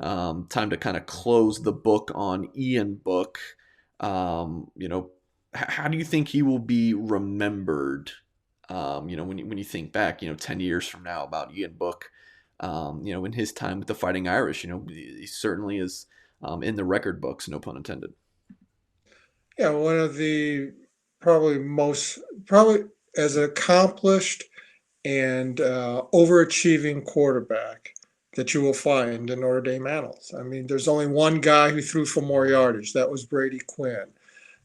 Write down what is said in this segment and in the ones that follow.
time to kind of close the book on Ian Book. How do you think he will be remembered? When you think back, 10 years from now about Ian Book, in his time with the Fighting Irish, he certainly is in the record books, no pun intended. Yeah, one of the probably as accomplished and overachieving quarterback that you will find in Notre Dame annals. I mean, there's only one guy who threw for more yardage. That was Brady Quinn.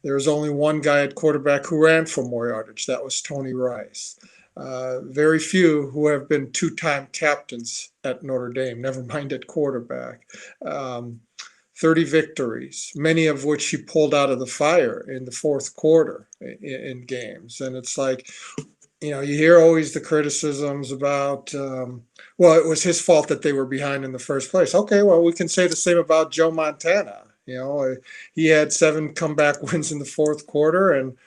There was only one guy at quarterback who ran for more yardage. That was Tony Rice. Very few who have been two-time captains at Notre Dame, never mind at quarterback. Um, 30 victories, many of which he pulled out of the fire in the fourth quarter in games. And it's like, you hear always the criticisms about, well, it was his fault that they were behind in the first place. Okay, well, we can say the same about Joe Montana. He had 7 comeback wins in the fourth quarter, and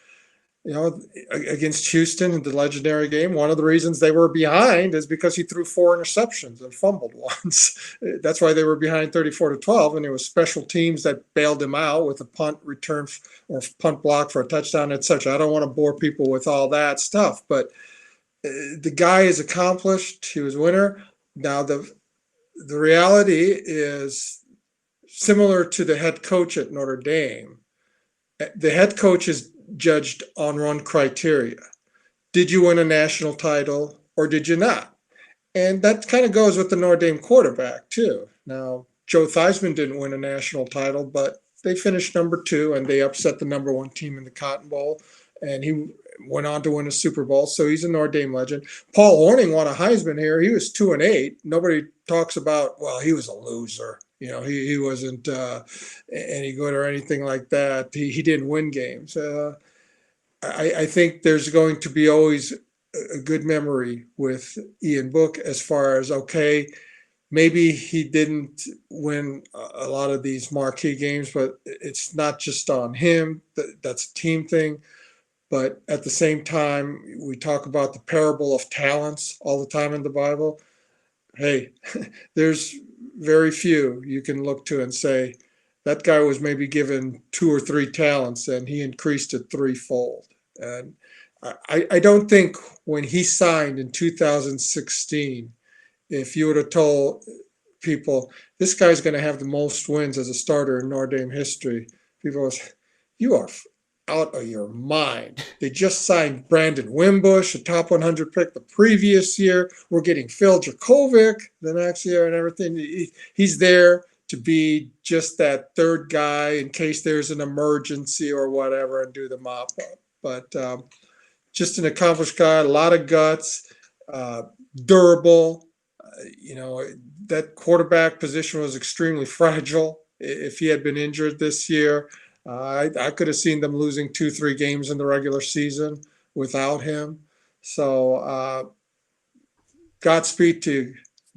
against Houston in the legendary game, one of the reasons they were behind is because he threw 4 interceptions and fumbled once. That's why they were behind 34-12, and it was special teams that bailed him out with a punt return or punt block for a touchdown, etc. I don't want to bore people with all that stuff, but the guy is accomplished. He was a winner. Now the reality is similar to the head coach at Notre Dame. The head coach is judged on one criteria. Did you win a national title or did you not? And that kind of goes with the Notre Dame quarterback, too. Now, Joe Theismann didn't win a national title, but they finished number 2 and they upset the number 1 team in the Cotton Bowl. And he went on to win a Super Bowl, so he's a Notre Dame legend. Paul Hornung won a Heisman here. He was 2-8. Nobody talks about, well, he was a loser. He wasn't any good or anything like that. He didn't win games. I think there's going to be always a good memory with Ian Book as far as, okay, maybe he didn't win a lot of these marquee games, but it's not just on him. That's a team thing. But at the same time, we talk about the parable of talents all the time in the Bible. Hey, there's very few you can look to and say that guy was maybe given 2 or 3 talents and he increased it threefold. And I don't think when he signed in 2016, if you would have told people this guy's going to have the most wins as a starter in Notre Dame history, people was, you are out of your mind. They just signed Brandon Wimbush, a top 100 pick the previous year. We're getting Phil Dracovic the next year and everything. He's there to be just that third guy in case there's an emergency or whatever and do the mop up. But just an accomplished guy, a lot of guts, durable. That quarterback position was extremely fragile. If he had been injured this year, I could have seen them losing 2, 3 games in the regular season without him. So Godspeed to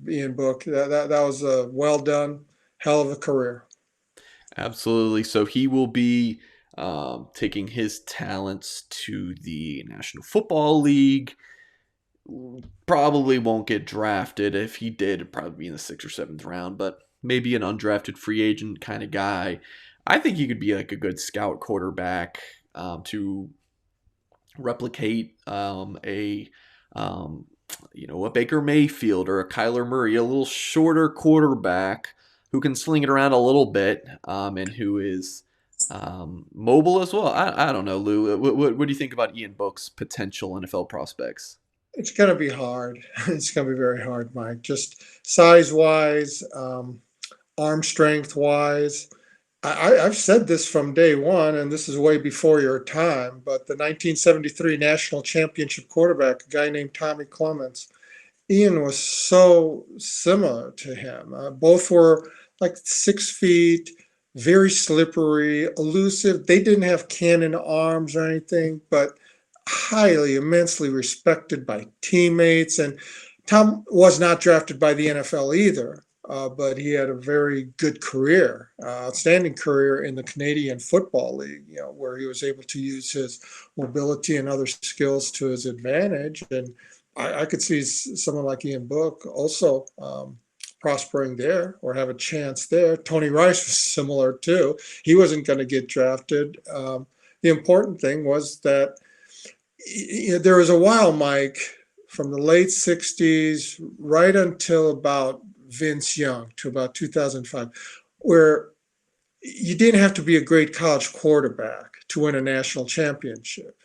Ian Book. That was a well done, hell of a career. Absolutely. So he will be taking his talents to the National Football League. Probably won't get drafted. If he did, it'd probably be in the 6th or 7th round, but maybe an undrafted free agent kind of guy. I think he could be like a good scout quarterback to replicate a Baker Mayfield or a Kyler Murray, a little shorter quarterback who can sling it around a little bit and who is mobile as well. I don't know, Lou. What do you think about Ian Book's potential NFL prospects? It's going to be hard. It's going to be very hard, Mike. Just size wise, arm strength wise. I've said this from day one, and this is way before your time, but the 1973 national championship quarterback, a guy named Tommy Clements, Ian was so similar to him. Both were like 6 feet, very slippery, elusive. They didn't have cannon arms or anything, but highly, immensely respected by teammates. And Tom was not drafted by the NFL either, but he had a very good career, outstanding career in the Canadian Football League, where he was able to use his mobility and other skills to his advantage. And I could see someone like Ian Book also prospering there or have a chance there. Tony Rice was similar too. He wasn't going to get drafted. The important thing was that there was a while, Mike, from the late 60s right until about Vince Young to about 2005, where you didn't have to be a great college quarterback to win a national championship.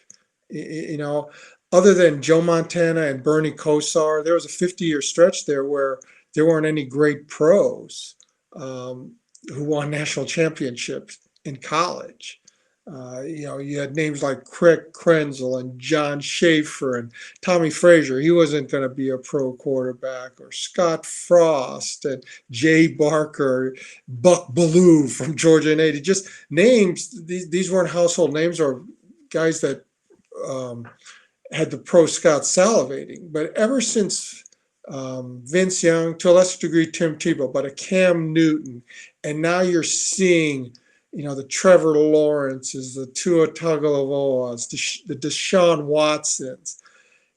You know, other than Joe Montana and Bernie Kosar, there was a 50-year stretch there where there weren't any great pros who won national championships in college. You had names like Craig Krenzel and John Schaefer and Tommy Frazier. He wasn't going to be a pro quarterback, or Scott Frost and Jay Barker, Buck Bellew from Georgia and 80. Just names. These weren't household names or guys that had the pro scouts salivating. But ever since Vince Young, to a lesser degree Tim Tebow, but a Cam Newton, and now you're seeing, the Trevor Lawrences, the Tua Tagovailoas, the Deshaun Watsons.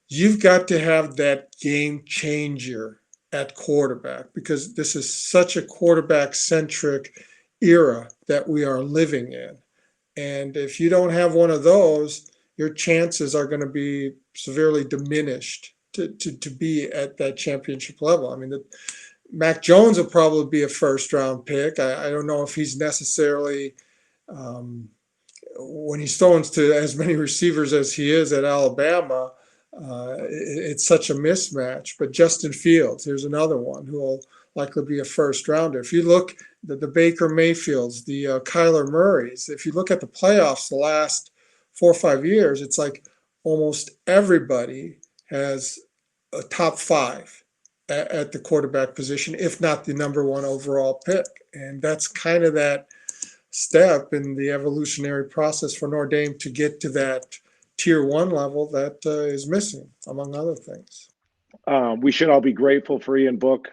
You've got to have that game changer at quarterback, because this is such a quarterback-centric era that we are living in. And if you don't have one of those, your chances are going to be severely diminished to be at that championship level. I mean, Mac Jones will probably be a first-round pick. I don't know if he's necessarily, when he's thrown to as many receivers as he is at Alabama, it's such a mismatch. But Justin Fields, here's another one who will likely be a first-rounder. If you look at the Baker Mayfields, the Kyler Murrays, if you look at the playoffs the last 4 or 5 years, it's like almost everybody has a top five at the quarterback position, if not the number one overall pick. And that's kind of that step in the evolutionary process for Notre Dame to get to that tier one level that is missing, among other things. We should all be grateful for Ian Book.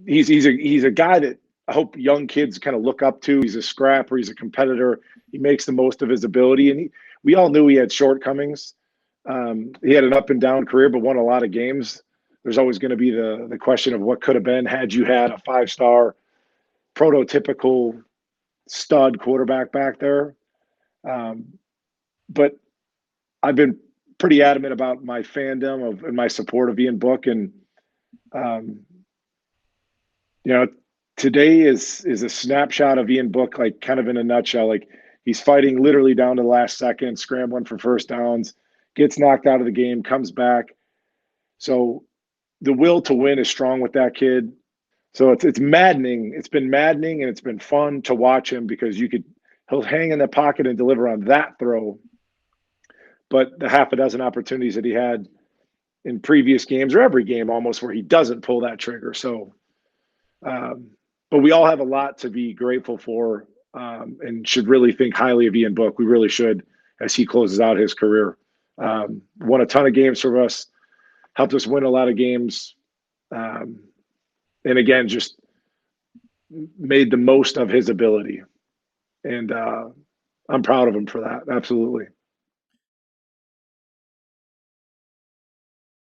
He's a guy that I hope young kids kind of look up to. He's a scrapper. He's a competitor. He makes the most of his ability. And we all knew he had shortcomings. He had an up and down career, but won a lot of games. There's always going to be the question of what could have been had you had a 5-star prototypical stud quarterback back there. But I've been pretty adamant about my fandom and my support of Ian Book. And, today is a snapshot of Ian Book, like kind of in a nutshell. Like, he's fighting literally down to the last second, scrambling for first downs, gets knocked out of the game, comes back. So the will to win is strong with that kid. So it's maddening. It's been maddening, and it's been fun to watch him, because he'll hang in the pocket and deliver on that throw. But the half a dozen opportunities that he had in previous games, or every game almost, where he doesn't pull that trigger. So, but we all have a lot to be grateful for, and should really think highly of Ian Book. We really should, as he closes out his career. Won a ton of games for us, helped us win a lot of games. And again, just made the most of his ability. And I'm proud of him for that. Absolutely.